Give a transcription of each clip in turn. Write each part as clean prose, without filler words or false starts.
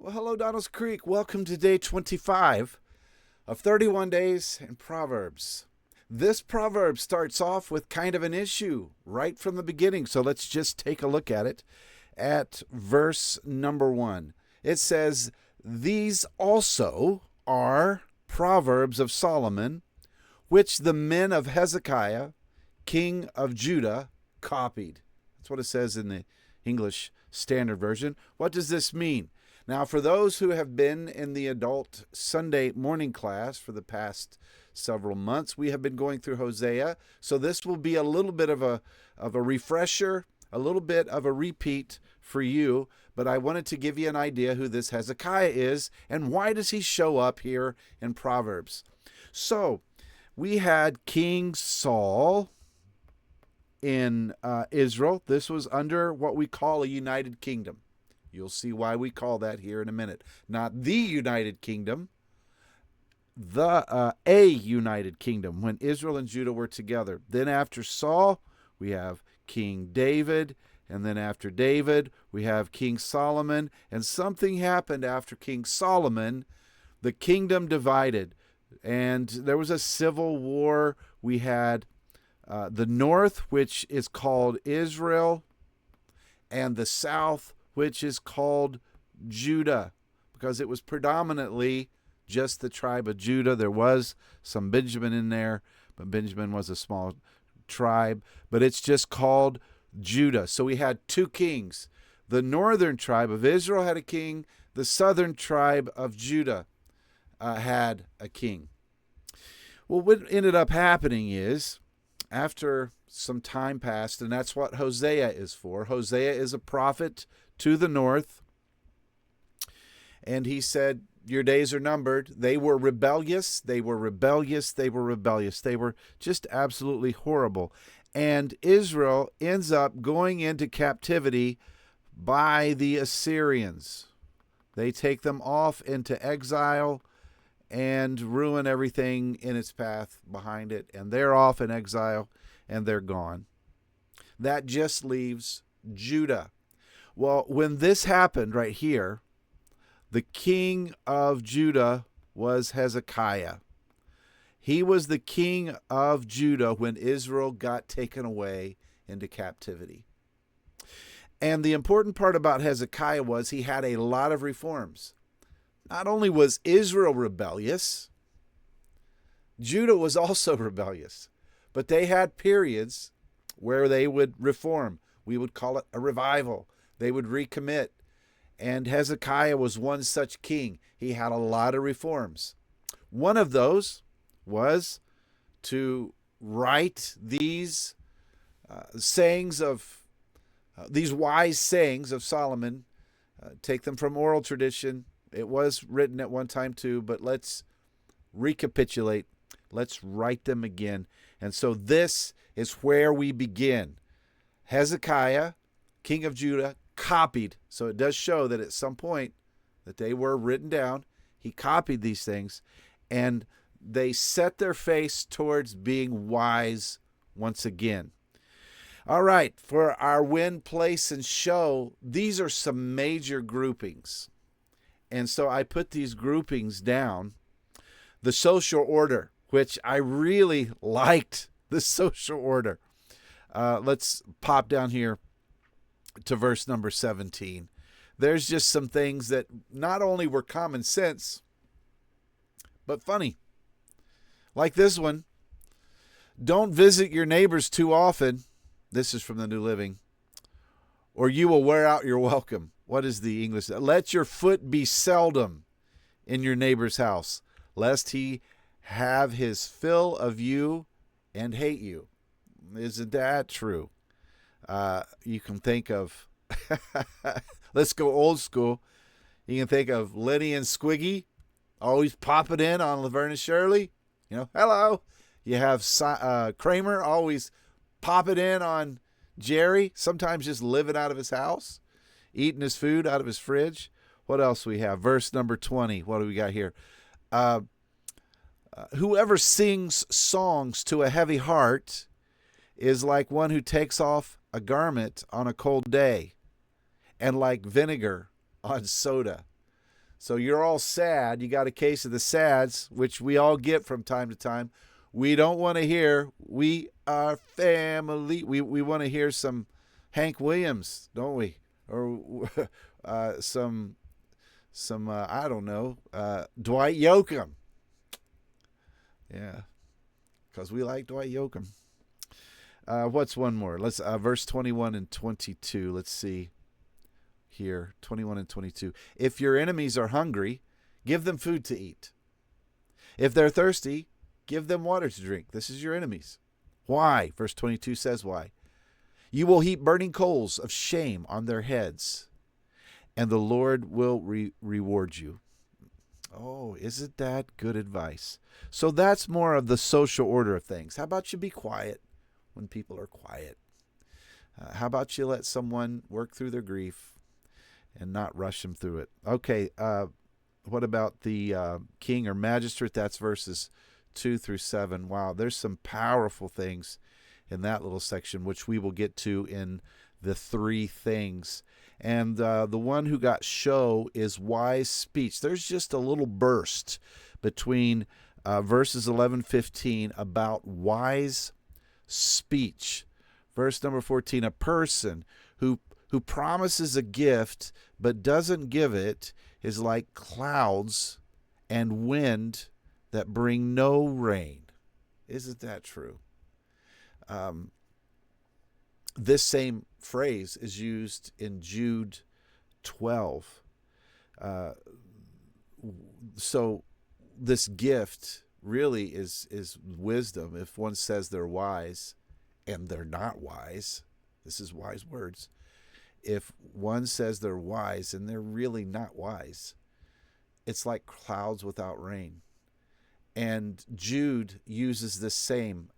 Well, hello, Donald's Creek. Welcome to day 25 of 31 days in Proverbs. This proverb starts off with kind of an issue right from the beginning. So let's just take a look at it at verse number 1. It says, "These also are Proverbs of Solomon, which the men of Hezekiah, king of Judah, copied." That's what it says in the English Standard Version. What does this mean? Now, for those who have been in the adult Sunday morning class for the past several months, we have been going through Hosea. So this will be a little bit of a refresher, a little bit of a repeat for you. But I wanted to give you an idea who this Hezekiah is and why does he show up here in Proverbs. So we had King Saul in Israel. This was under what we call a united kingdom. You'll see why we call that here in a minute. Not the United Kingdom, a United Kingdom, when Israel and Judah were together. Then after Saul, we have King David, and then after David, we have King Solomon, and something happened after King Solomon. The kingdom divided, and there was a civil war. We had the north, which is called Israel, and the south, which is called Judah, because it was predominantly just the tribe of Judah. There was some Benjamin in there, but Benjamin was a small tribe, but it's just called Judah. So we had two kings. The northern tribe of Israel had a king. The southern tribe of Judah had a king. Well, what ended up happening is, after some time passed, and that's what Hosea is for. Hosea is a prophet to the north, and he said, your days are numbered. They were rebellious. They were rebellious. They were rebellious. They were just absolutely horrible. And Israel ends up going into captivity by the Assyrians. They take them off into exile and ruin everything in its path behind it. And they're off in exile and they're gone. That just leaves Judah. Well, when this happened right here, the king of Judah was Hezekiah. He was the king of Judah when Israel got taken away into captivity. And the important part about Hezekiah was he had a lot of reforms. Not only was Israel rebellious, Judah was also rebellious. But they had periods where they would reform. We would call it a revival. They would recommit. And Hezekiah was one such king. He had a lot of reforms. One of those was to write these sayings of, these wise sayings of Solomon, take them from oral tradition. It was written at one time too, but let's recapitulate. Let's write them again. And so this is where we begin. Hezekiah, king of Judah, copied. So it does show that at some point that they were written down. He copied these things, and they set their face towards being wise once again. All right, for our win, place, and show, these are some major groupings. And so I put these groupings down. The social order, which I really liked the social order. Let's pop down here to verse number 17. There's just some things that not only were common sense, but funny. Like this one. Don't visit your neighbors too often. This is from the New Living. Or you will wear out your welcome. What is the English? Let your foot be seldom in your neighbor's house, lest he have his fill of you and hate you. Isn't that true? You can think of, let's go old school. You can think of Lenny and Squiggy always popping in on Laverne and Shirley. You know, hello. You have Kramer always popping in on Jerry, sometimes just living out of his house, eating his food out of his fridge. What else we have? Verse number 20. What do we got here? Whoever sings songs to a heavy heart is like one who takes off a garment on a cold day, and like vinegar on soda. So you're all sad. You got a case of the sads, which we all get from time to time. We don't want to hear, we are family. We want to hear some Hank Williams, don't we? Or some I don't know, Dwight Yoakam. Yeah, because we like Dwight Yoakam. What's one more? Let's verse 21 and 22. Let's see here, 21 and 22. If your enemies are hungry, give them food to eat. If they're thirsty, give them water to drink. This is your enemies. Why? Verse 22 says why. You will heap burning coals of shame on their heads, and the Lord will reward you. Oh, isn't that good advice? So that's more of the social order of things. How about you be quiet when people are quiet? How about you let someone work through their grief and not rush them through it? Okay, what about the king or magistrate? That's verses 2 through 7. Wow, there's some powerful things in that little section, which we will get to in the three things. And the one who got show is wise speech. There's just a little burst between verses 11-15 about wise speech. Verse number 14, a person who promises a gift but doesn't give it is like clouds and wind that bring no rain. Isn't that true? This same phrase is used in Jude 12. So this gift really is wisdom. If one says they're wise and they're not wise, this is wise words. If one says they're wise and they're really not wise, it's like clouds without rain. And Jude uses the same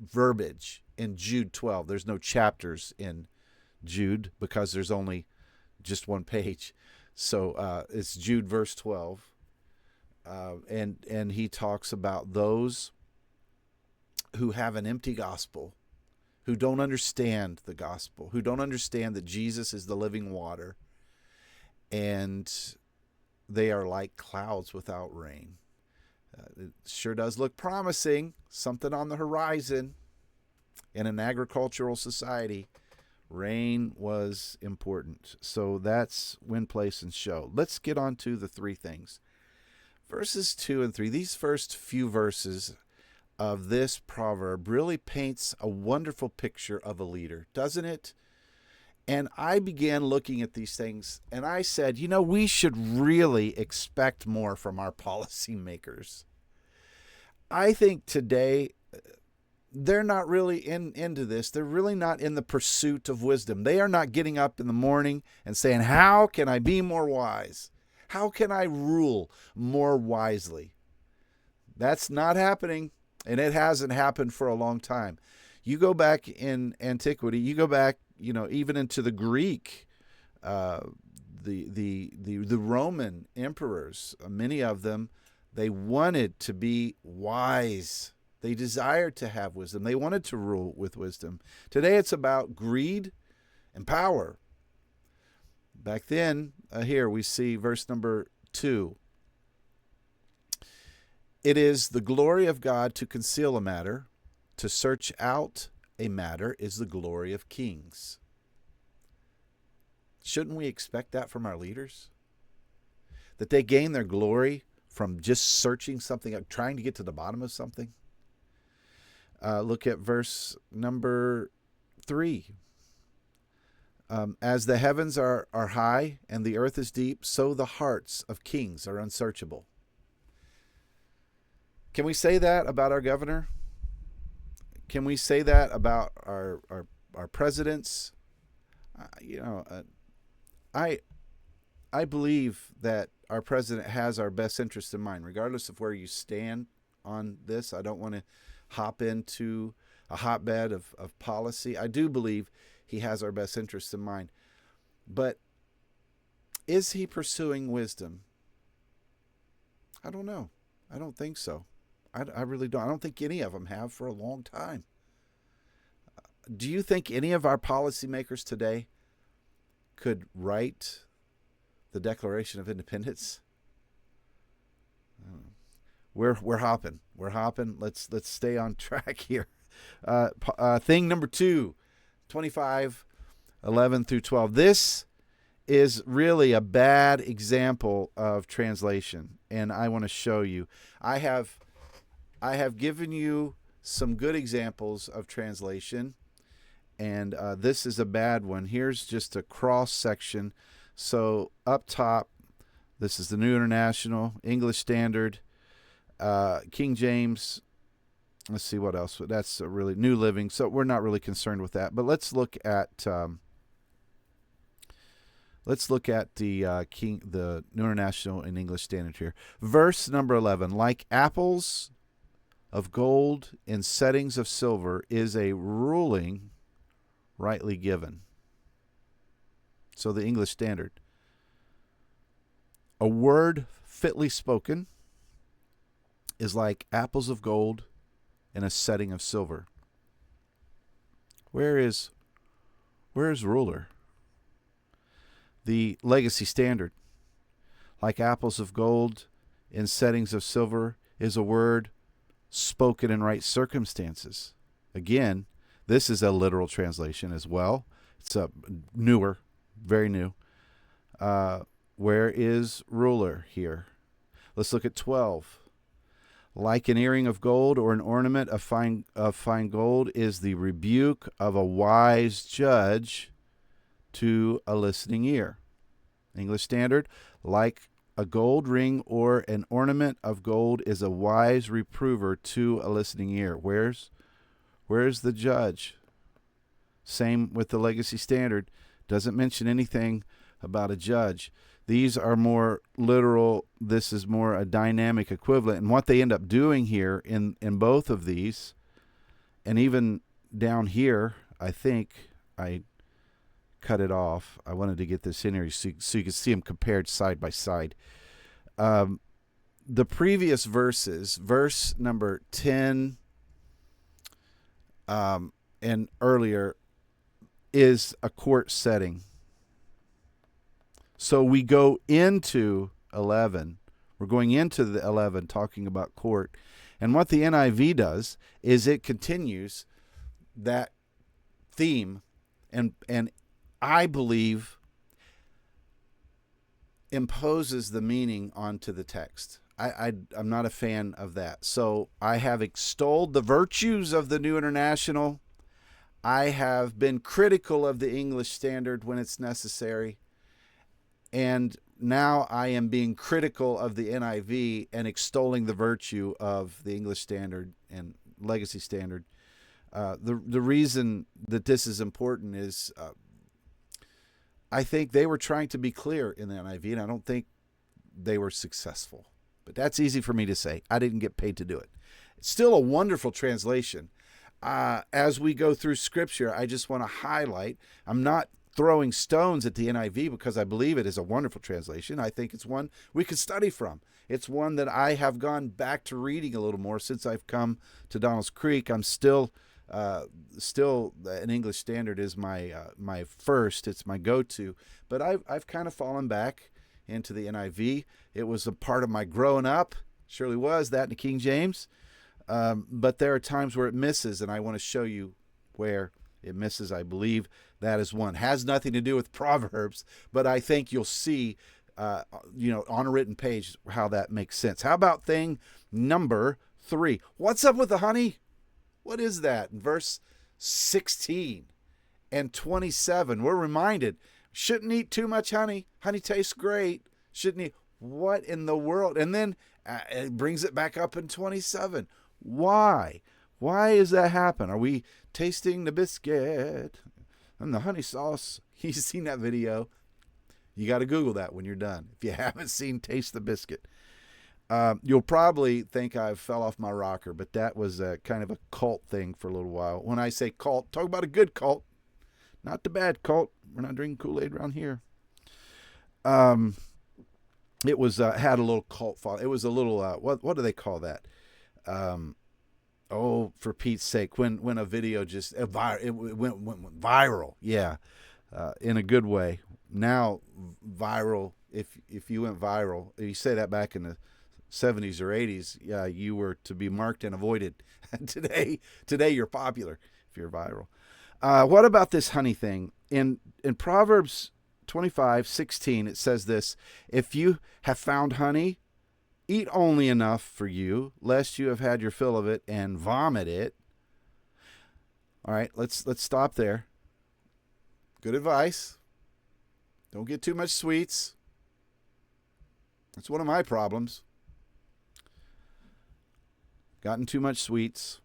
verbiage in Jude 12. There's no chapters in Jude because there's only just one page. So it's Jude verse 12. And he talks about those who have an empty gospel, who don't understand the gospel, who don't understand that Jesus is the living water, and they are like clouds without rain. It sure does look promising, something on the horizon. In an agricultural society, rain was important. So that's when, place, and show. Let's get on to the three things. Verses 2 and 3, these first few verses of this proverb really paints a wonderful picture of a leader, doesn't it? And I began looking at these things, and I said, we should really expect more from our policymakers. I think today they're not really into this. They're really not in the pursuit of wisdom. They are not getting up in the morning and saying, how can I be more wise? How can I rule more wisely? That's not happening, and it hasn't happened for a long time. You go back in antiquity, you go back, even into the Greek, the Roman emperors, many of them, they wanted to be wise. They desired to have wisdom. They wanted to rule with wisdom. Today it's about greed and power. Back then, here we see verse number 2. It is the glory of God to conceal a matter. To search out a matter is the glory of kings. Shouldn't we expect that from our leaders? That they gain their glory from just searching something, trying to get to the bottom of something? Look at verse number 3. As the heavens are high and the earth is deep, so the hearts of kings are unsearchable. Can we say that about our governor? Can we say that about our presidents? I believe that our president has our best interest in mind, regardless of where you stand on this. I don't want to hop into a hotbed of policy. I do believe he has our best interest in mind. But is he pursuing wisdom? I don't know. I don't think so. I really don't. I don't think any of them have for a long time. Do you think any of our policymakers today could write the Declaration of Independence. We're hopping. We're hopping. Let's stay on track here. Thing number 2, 25:11 through 12. This is really a bad example of translation, and I want to show you. I have given you some good examples of translation, and this is a bad one. Here's just a cross section. So up top, this is the New International, English Standard, King James. Let's see what else. That's a really New Living. So we're not really concerned with that. But let's look at the the New International and English Standard here. Verse number 11. Like apples of gold in settings of silver is a ruling rightly given. So the English Standard. A word fitly spoken is like apples of gold in a setting of silver. Where is ruler? The Legacy Standard. Like apples of gold in settings of silver is a word spoken in right circumstances. Again, this is a literal translation as well. It's a newer, very new. Where is ruler here? Let's look at 12. Like an earring of gold or an ornament of fine gold is the rebuke of a wise judge to a listening ear. English Standard. Like a gold ring or an ornament of gold is a wise reprover to a listening ear. Where's the judge? Same with the Legacy Standard. Doesn't mention anything about a judge. These are more literal. This is more a dynamic equivalent. And what they end up doing here in both of these, and even down here, I think I cut it off. I wanted to get this in here so you can see them compared side by side. The previous verses, verse number 10 and earlier, is a court setting. So we go into 11. We're going into the 11 talking about court. And what the NIV does is it continues that theme and I believe imposes the meaning onto the text. I'm not a fan of that. So I have extolled the virtues of the New International. I have been critical of the English Standard when it's necessary. And now I am being critical of the NIV and extolling the virtue of the English Standard and Legacy Standard. The reason that this is important is I think they were trying to be clear in the NIV, and I don't think they were successful. But that's easy for me to say. I didn't get paid to do it. It's still a wonderful translation. As we go through Scripture, I just want to highlight, I'm not throwing stones at the NIV because I believe it is a wonderful translation. I think it's one we could study from. It's one that I have gone back to reading a little more since I've come to Donald's Creek. I'm still an English Standard is my first. It's my go-to. But I've kind of fallen back into the NIV. It was a part of my growing up. Surely was that in the King James. But there are times where it misses, and I want to show you where it misses. I believe that is one. Has nothing to do with Proverbs, but I think you'll see, on a written page how that makes sense. How about thing number 3? What's up with the honey? What is that? In verse 16 and 27, we're reminded, shouldn't eat too much honey. Honey tastes great. Shouldn't eat. What in the world? And then it brings it back up in 27. Why? Why does that happen? Are we tasting the biscuit and the honey sauce? You've seen that video. You got to Google that when you're done. If you haven't seen Taste the Biscuit. You'll probably think I fell off my rocker, but that was a kind of a cult thing for a little while. When I say cult, talk about a good cult, not the bad cult. We're not drinking Kool-Aid around here. It was had a little cult follow. It was a little what do they call that? For Pete's sake, when a video just it went viral, yeah, in a good way. now viral, if you went viral, you say that back in the 70s or 80s, yeah, you were to be marked and avoided. Today you're popular if you're viral. What about this honey thing? In Proverbs 25:16, it says this: if you have found honey, eat only enough for you, lest you have had your fill of it and vomit it. All right, let's stop there. Good advice. Don't get too much sweets. That's one of my problems. Gotten too much sweets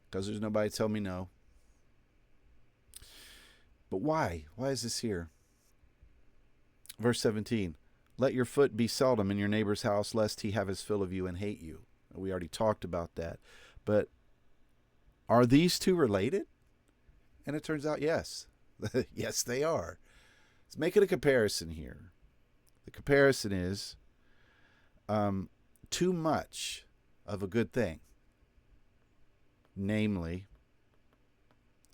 because there's nobody to tell me no. But why? Why is this here? Verse 17, let your foot be seldom in your neighbor's house, lest he have his fill of you and hate you. We already talked about that. But are these two related? And it turns out, yes. Yes, they are. Let's make it a comparison here. The comparison is too much of a good thing, namely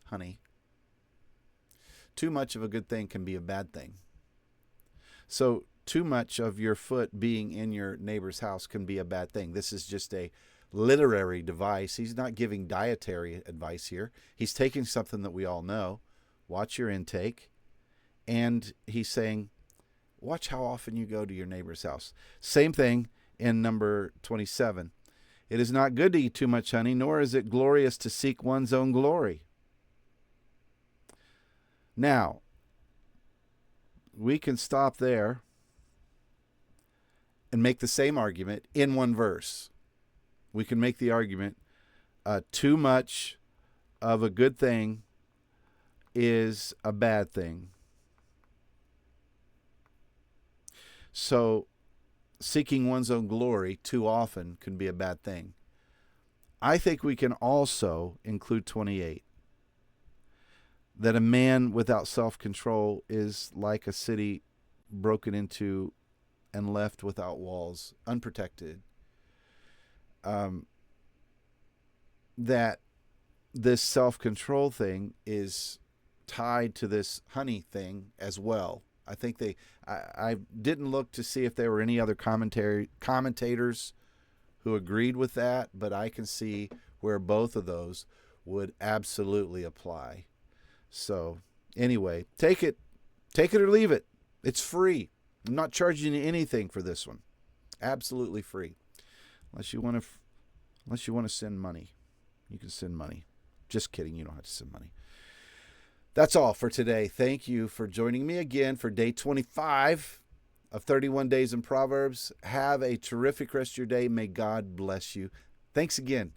honey. Too much of a good thing can be a bad thing. So too much of your foot being in your neighbor's house can be a bad thing. This is just a literary device. He's not giving dietary advice here. He's taking something that we all know. Watch your intake. And he's saying, watch how often you go to your neighbor's house. Same thing in number 27. It is not good to eat too much honey, nor is it glorious to seek one's own glory. Now, we can stop there and make the same argument in one verse. We can make the argument, too much of a good thing is a bad thing. So, seeking one's own glory too often can be a bad thing. I think we can also include 28. That a man without self-control is like a city broken into and left without walls, unprotected. That this self-control thing is tied to this honey thing as well. I think I didn't look to see if there were any other commentators who agreed with that, but I can see where both of those would absolutely apply. So anyway, take it or leave it. It's free. I'm not charging you anything for this one. Absolutely free. Unless you want to send money. You can send money. Just kidding, you don't have to send money. That's all for today. Thank you for joining me again for day 25 of 31 Days in Proverbs. Have a terrific rest of your day. May God bless you. Thanks again.